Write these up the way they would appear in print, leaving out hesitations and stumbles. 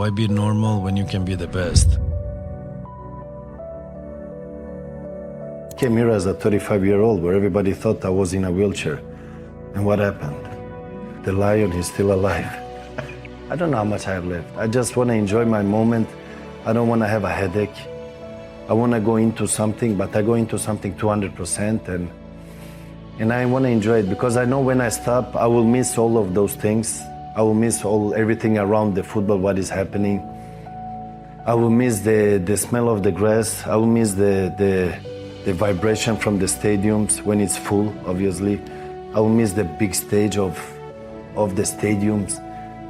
Why be normal when you can be the best? Came here as a 35-year-old where everybody thought I was in a wheelchair. And what happened? The lion is still alive. I don't know how much I have left. I just want to enjoy my moment. I don't want to have a headache. I want to go into something, but I go into something 200%, and I want to enjoy it because I know when I stop, I will miss all of those things. I will miss everything around the football, what is happening. I will miss the smell of the grass. I will miss the vibration from the stadiums when it's full, obviously. I will miss the big stage of the stadiums.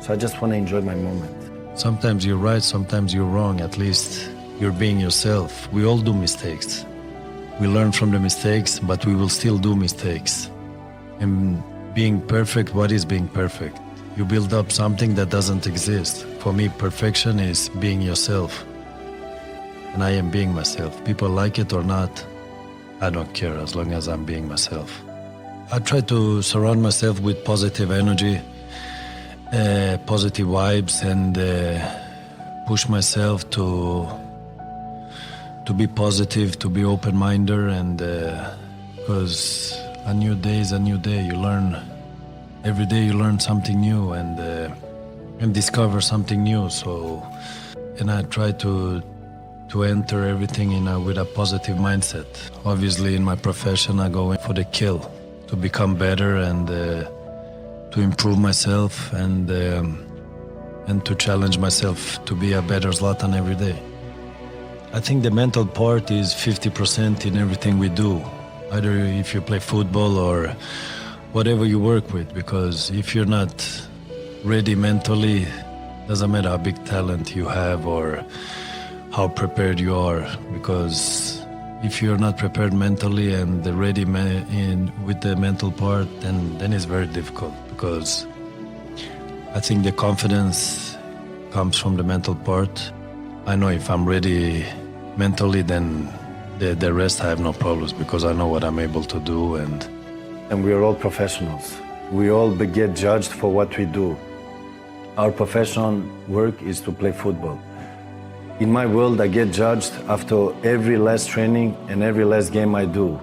So I just want to enjoy my moment. Sometimes you're right, sometimes you're wrong. At least you're being yourself. We all do mistakes. We learn from the mistakes, but we will still do mistakes. And being perfect, what is being perfect? You build up something that doesn't exist. For me, perfection is being yourself. And I am being myself. People like it or not, I don't care as long as I'm being myself. I try to surround myself with positive energy, positive vibes, and push myself to be positive, to be open-minded, and because a new day is a new day. You learn every day. You learn something new and discover something new. So, and I try to enter everything with a positive mindset. Obviously, in my profession, I go in for the kill, to become better and to improve myself and to challenge myself to be a better Zlatan every day. I think the mental part is 50% in everything we do, either if you play football or whatever you work with, because if you're not ready mentally, doesn't matter how big talent you have or how prepared you are, because if you're not prepared mentally and ready with the mental part, then it's very difficult, because I think the confidence comes from the mental part. I know if I'm ready mentally, then the rest I have no problems, because I know what I'm able to do. And we are all professionals. We all get judged for what we do. Our professional work is to play football. In my world, I get judged after every last training and every last game I do.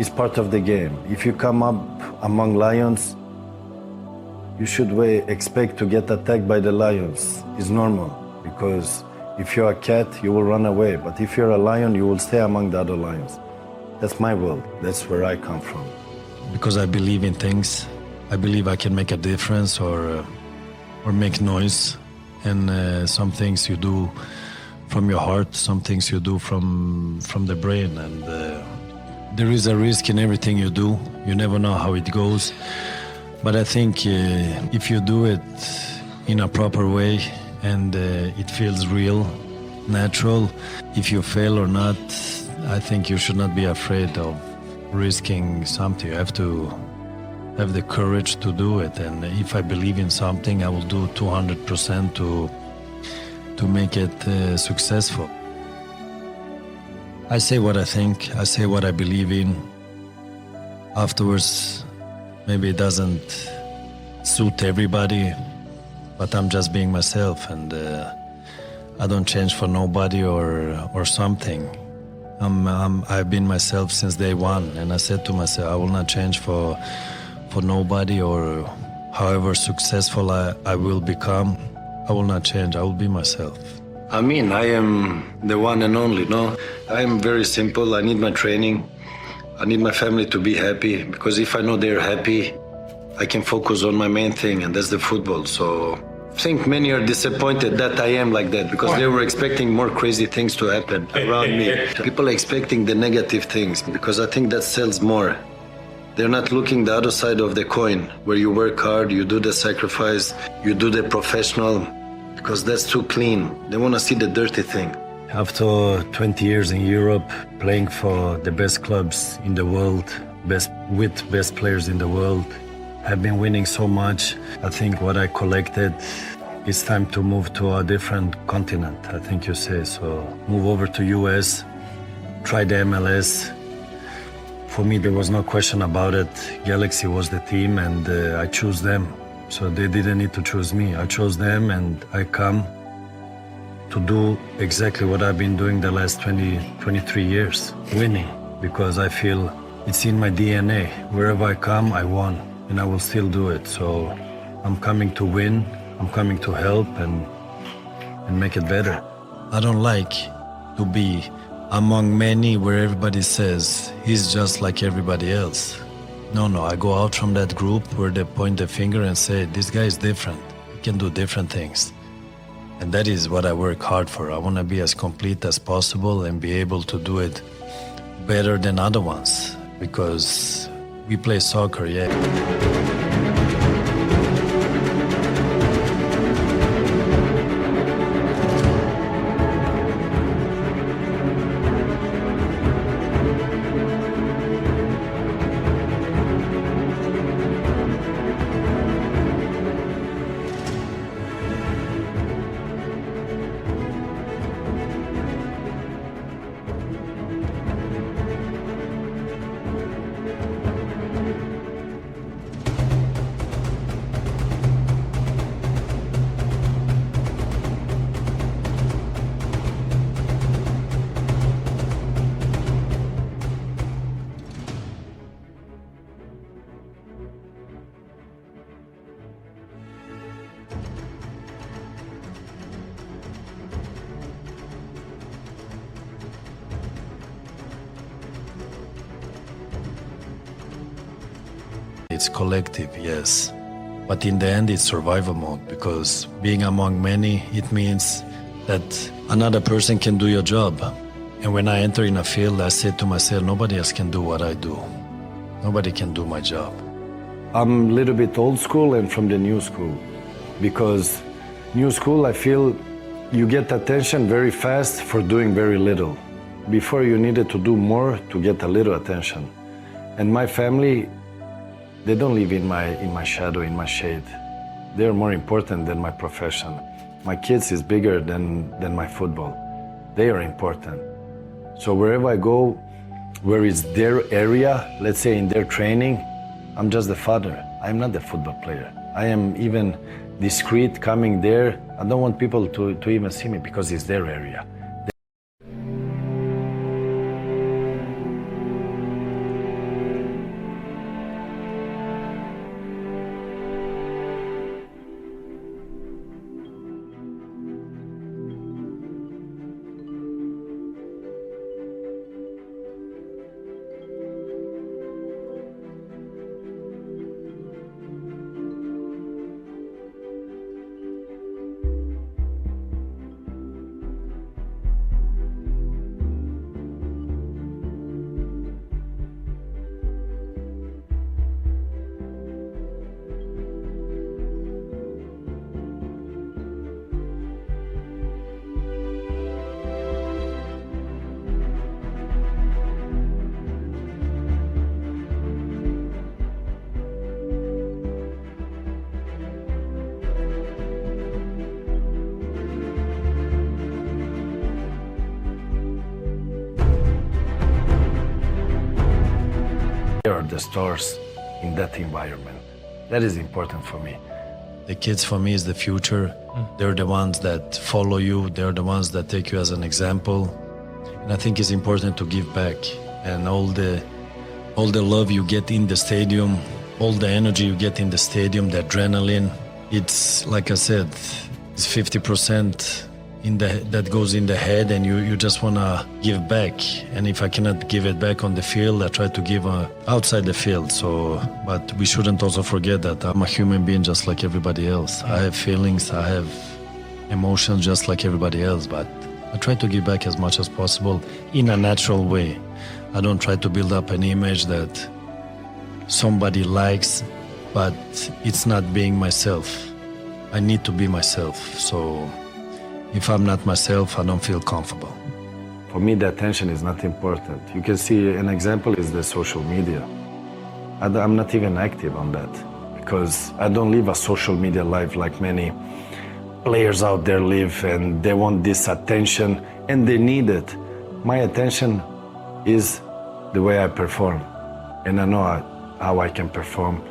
It's part of the game. If you come up among lions, you should expect to get attacked by the lions. It's normal, because if you're a cat, you will run away. But if you're a lion, you will stay among the other lions. That's my world. That's where I come from. Because I believe in things. I believe I can make a difference or make noise. And some things you do from your heart, some things you do from the brain. And there is a risk in everything you do. You never know how it goes. But I think if you do it in a proper way and it feels real, natural, if you fail or not, I think you should not be afraid of risking something. You have to have the courage to do it. And if I believe in something, I will do 200% to make it successful. I say what I think, I say what I believe in. Afterwards, maybe it doesn't suit everybody, but I'm just being myself, and I don't change for nobody or something. I've been myself since day one, and I said to myself, I will not change for nobody, or however successful I will become, I will not change. I will be myself. I mean, I am the one and only, no? I am very simple. I need my training. I need my family to be happy, because if I know they're happy, I can focus on my main thing, and that's the football. So I think many are disappointed that I am like that, because they were expecting more crazy things to happen around me. People are expecting the negative things, because I think that sells more. They're not looking the other side of the coin, where you work hard, you do the sacrifice, you do the professional, because that's too clean. They want to see the dirty thing. After 20 years in Europe, playing for the best clubs in the world, with best players in the world, I've been winning so much. I think what I collected, it's time to move to a different continent, I think you say. So move over to US, try the MLS. For me, there was no question about it. Galaxy was the team, and I chose them. So they didn't need to choose me. I chose them, and I come to do exactly what I've been doing the last 23 years, winning, because I feel it's in my DNA. Wherever I come, I won, and I will still do it. So I'm coming to win, I'm coming to help and make it better. I don't like to be among many where everybody says he's just like everybody else. No, I go out from that group where they point the finger and say, this guy is different, he can do different things. And that is what I work hard for. I want to be as complete as possible and be able to do it better than other ones, because we play soccer, yeah. It's collective, yes. But in the end, it's survival mode, because being among many, it means that another person can do your job. And when I enter in a field, I say to myself, nobody else can do what I do. Nobody can do my job. I'm a little bit old school and from the new school, because new school, I feel you get attention very fast for doing very little. Before you needed to do more to get a little attention. And my family, they don't live in my shadow, in my shade. They're more important than my profession. My kids is bigger than my football. They are important. So wherever I go, where it's their area, let's say in their training, I'm just the father. I'm not the football player. I am even discreet coming there. I don't want people to even see me because it's their area. They are the stars in that environment. That is important for me. The kids for me is the future. They're the ones that follow you. They're the ones that take you as an example. And I think it's important to give back. And all the love you get in the stadium, all the energy you get in the stadium, the adrenaline, it's, like I said, it's 50% that goes in the head, and you just want to give back. And if I cannot give it back on the field, I try to give outside the field. But we shouldn't also forget that I'm a human being just like everybody else. I have feelings, I have emotions just like everybody else, but I try to give back as much as possible in a natural way. I don't try to build up an image that somebody likes, but it's not being myself. I need to be myself. So if I'm not myself, I don't feel comfortable. For me, the attention is not important. You can see an example is the social media. I'm not even active on that because I don't live a social media life like many players out there live, and they want this attention and they need it. My attention is the way I perform, and I know how I can perform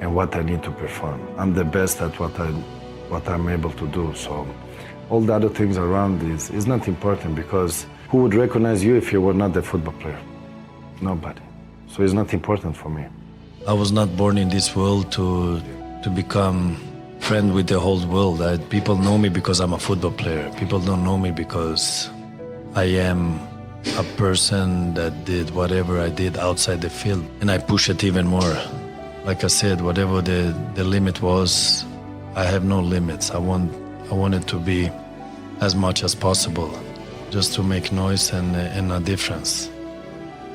and what I need to perform. I'm the best at what I'm able to do, so All the other things around is not important, because who would recognize you if you were not a football player? Nobody. So it's not important for me. I was not born in this world to become friend with the whole world. People know me because I'm a football player. People don't know me because I am a person that did whatever I did outside the field. And I push it even more. Like I said, whatever the limit was, I have no limits. I want it to be as much as possible, just to make noise and a difference,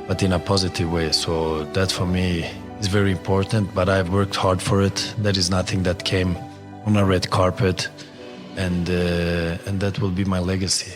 but in a positive way. So that for me is very important, but I've worked hard for it. That is nothing that came on a red carpet, and that will be my legacy.